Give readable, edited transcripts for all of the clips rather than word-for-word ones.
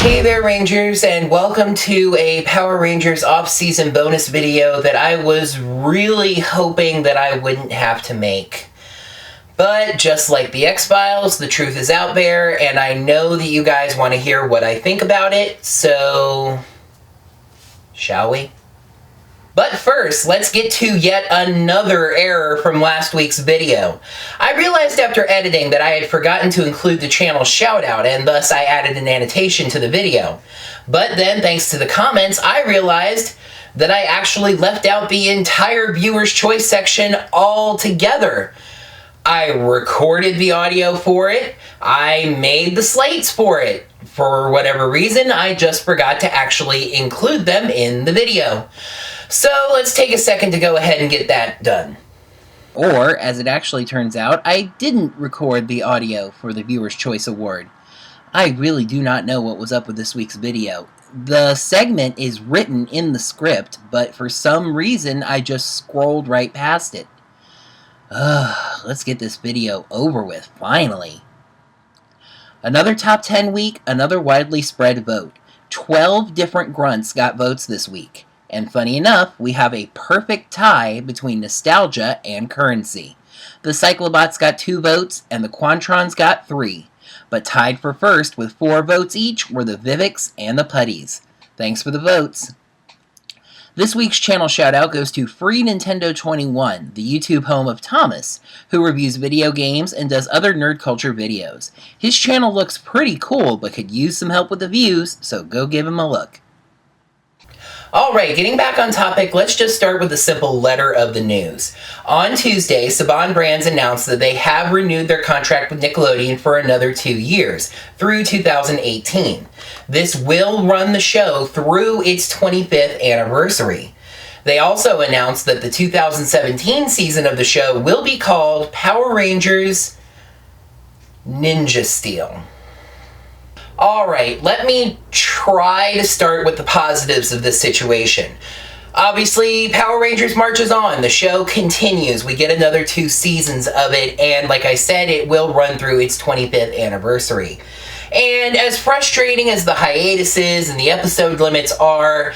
Hey there, Rangers, and welcome to a Power Rangers off-season bonus video that I was really hoping that I wouldn't have to make. But just like the X-Files, the truth is out there, and I know that you guys want to hear what I think about it, so shall we? But first, let's get to yet another error from last week's video. I realized after editing that I had forgotten to include the channel shoutout, and thus I added an annotation to the video. But then, thanks to the comments, I realized that I actually left out the entire viewer's choice section altogether. I recorded the audio for it, I made the slates for it. For whatever reason, I just forgot to actually include them in the video. So let's take a second to go ahead and get that done. Or, as it actually turns out, I didn't record the audio for the Viewer's Choice Award. I really do not know what was up with this week's video. The segment is written in the script, but for some reason I just scrolled right past it. Let's get this video over with, finally. Another top 10 week, another widely spread vote. 12 different grunts got votes this week. And funny enough, we have a perfect tie between nostalgia and currency. The Cyclobots got 2 votes, and the Quantrons got 3. But tied for first with 4 votes each were the Vivics and the Putties. Thanks for the votes. This week's channel shoutout goes to Free Nintendo 21, the YouTube home of Thomas, who reviews video games and does other nerd culture videos. His channel looks pretty cool, but could use some help with the views, so go give him a look. Alright, getting back on topic, let's just start with a simple letter of the news. On Tuesday, Saban Brands announced that they have renewed their contract with Nickelodeon for another 2 years, through 2018. This will run the show through its 25th anniversary. They also announced that the 2017 season of the show will be called Power Rangers Ninja Steel. Alright, let me try to start with the positives of this situation. Obviously, Power Rangers marches on. The show continues. We get another 2 seasons of it, and like I said, it will run through its 25th anniversary. And as frustrating as the hiatuses and the episode limits are,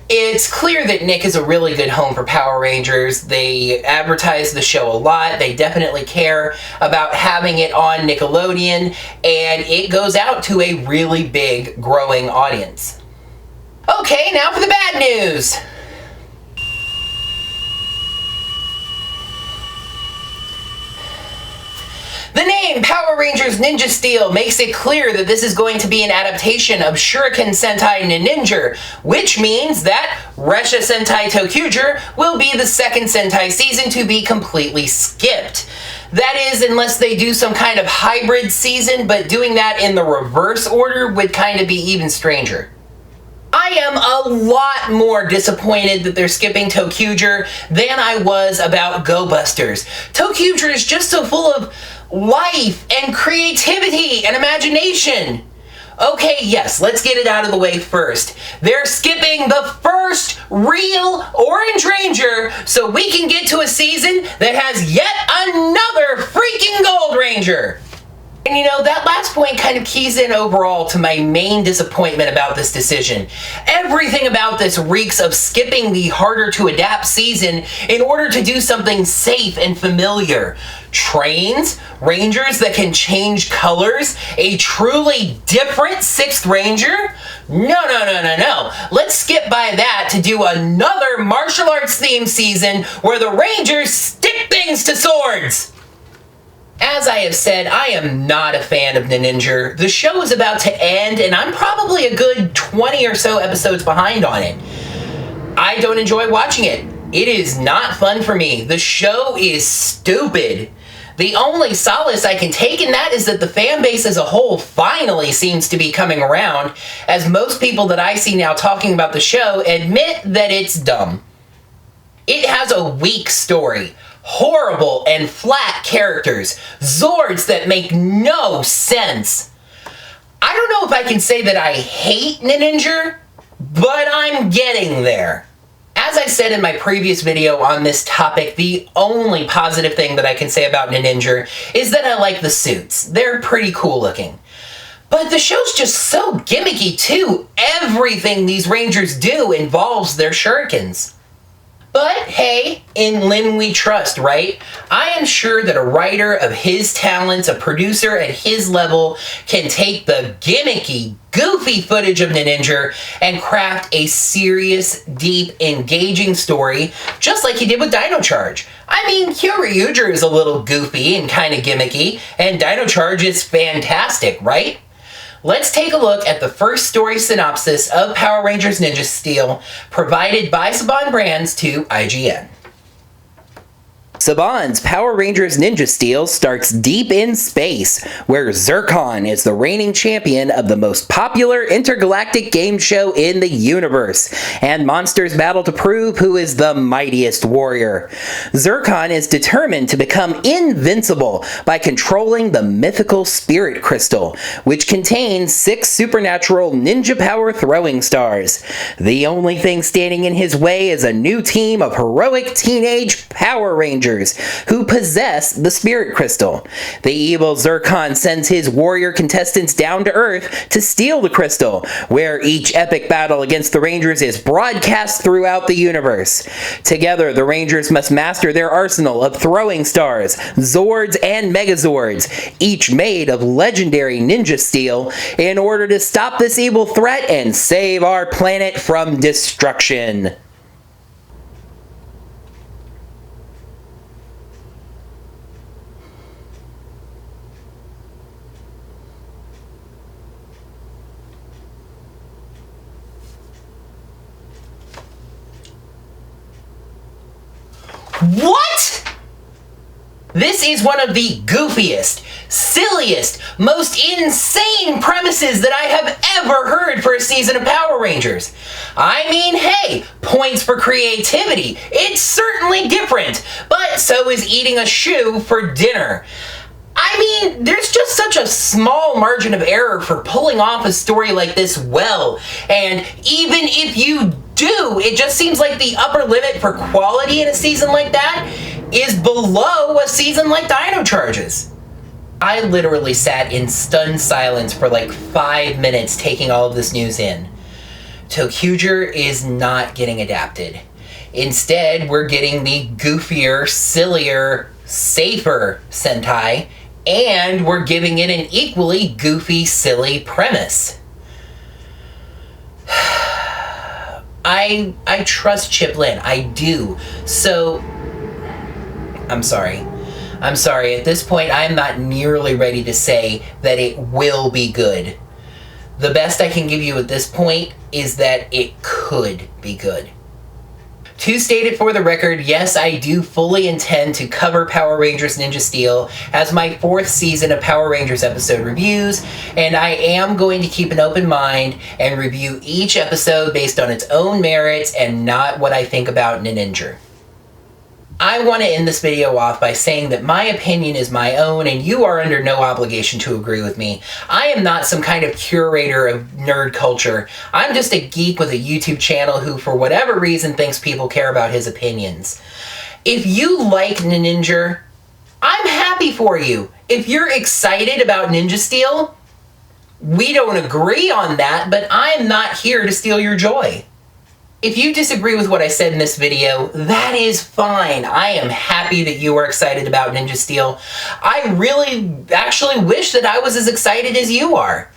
it's clear that Nick is a really good home for Power Rangers. They advertise the show a lot. They definitely care about having it on Nickelodeon, and it goes out to a really big, growing audience. Okay, now for the bad news. The name Power Rangers Ninja Steel makes it clear that this is going to be an adaptation of Shuriken Sentai Ninja, which means that Resha Sentai Tokuger will be the second Sentai season to be completely skipped. That is, unless they do some kind of hybrid season, but doing that in the reverse order would kind of be even stranger. I am a lot more disappointed that they're skipping Tokuger than I was about Go Busters. Tokuger is just so full of life and creativity and imagination. Okay, yes, let's get it out of the way first. They're skipping the first real Orange Ranger so we can get to a season that has yet another freaking Gold Ranger. And you know, that last point kind of keys in overall to my main disappointment about this decision. Everything about this reeks of skipping the harder to adapt season in order to do something safe and familiar. Trains, Rangers that can change colors, a truly different 6th Ranger? No. Let's skip by that to do another martial arts themed season where the Rangers stick things to swords. As I have said, I am not a fan of Ninja. The show is about to end, and I'm probably a good 20 or so episodes behind on it. I don't enjoy watching it. It is not fun for me. The show is stupid. The only solace I can take in that is that the fan base as a whole finally seems to be coming around, as most people that I see now talking about the show admit that it's dumb. It has a weak story. Horrible and flat characters. Zords that make no sense. I don't know if I can say that I hate Ninja, but I'm getting there. As I said in my previous video on this topic, the only positive thing that I can say about Ninja is that I like the suits. They're pretty cool looking. But the show's just so gimmicky too. Everything these Rangers do involves their shurikens. But hey, in Lin we trust, right? I am sure that a writer of his talents, a producer at his level, can take the gimmicky, goofy footage of Ninja and craft a serious, deep, engaging story, just like he did with Dino Charge. I mean, Kyoryuger is a little goofy and kind of gimmicky, and Dino Charge is fantastic, right? Let's take a look at the first story synopsis of Power Rangers Ninja Steel, provided by Saban Brands to IGN. Saban's Power Rangers Ninja Steel starts deep in space, where Zircon is the reigning champion of the most popular intergalactic game show in the universe, and monsters battle to prove who is the mightiest warrior. Zircon is determined to become invincible by controlling the mythical Spirit Crystal, which contains 6 supernatural ninja power throwing stars. The only thing standing in his way is a new team of heroic teenage Power Rangers who possess the Spirit Crystal. The evil Zircon sends his warrior contestants down to Earth to steal the crystal, where each epic battle against the Rangers is broadcast throughout the universe. Together, the Rangers must master their arsenal of throwing stars, Zords, and Megazords, each made of legendary ninja steel, in order to stop this evil threat and save our planet from destruction. What? This is one of the goofiest, silliest, most insane premises that I have ever heard for a season of Power Rangers. I mean, hey, points for creativity. It's certainly different, but so is eating a shoe for dinner. I mean, there's just such a small margin of error for pulling off a story like this well, and even if you do, it just seems like the upper limit for quality in a season like that is below a season like Dino Charge's. I literally sat in stunned silence for like 5 minutes taking all of this news in. ToQger is not getting adapted. Instead, we're getting the goofier, sillier, safer Sentai, and we're giving it an equally goofy, silly premise. I trust Chip Lin, I do. So, I'm sorry. At this point, I'm not nearly ready to say that it will be good. The best I can give you at this point is that it could be good. To state it for the record, yes, I do fully intend to cover Power Rangers Ninja Steel as my 4th season of Power Rangers episode reviews, and I am going to keep an open mind and review each episode based on its own merits and not what I think about Ninja. I want to end this video off by saying that my opinion is my own and you are under no obligation to agree with me. I am not some kind of curator of nerd culture. I'm just a geek with a YouTube channel who, for whatever reason, thinks people care about his opinions. If you like Ninja, I'm happy for you. If you're excited about Ninja Steel, we don't agree on that, but I'm not here to steal your joy. If you disagree with what I said in this video, that is fine. I am happy that you are excited about Ninja Steel. I really actually wish that I was as excited as you are.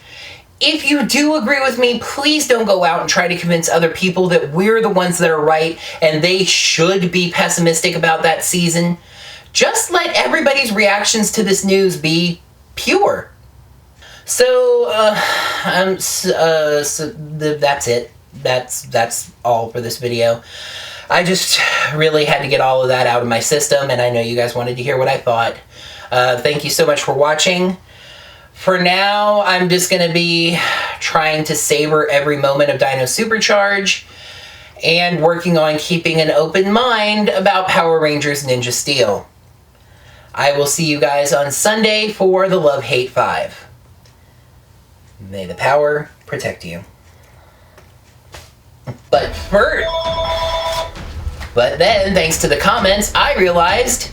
If you do agree with me, please don't go out and try to convince other people that we're the ones that are right and they should be pessimistic about that season. Just let everybody's reactions to this news be pure. So that's it. That's all for this video. I just really had to get all of that out of my system, and I know you guys wanted to hear what I thought. Thank you so much for watching. For now, I'm just going to be trying to savor every moment of Dino Supercharge and working on keeping an open mind about Power Rangers Ninja Steel. I will see you guys on Sunday for the Love Hate 5. May the power protect you. But then, thanks to the comments, I realized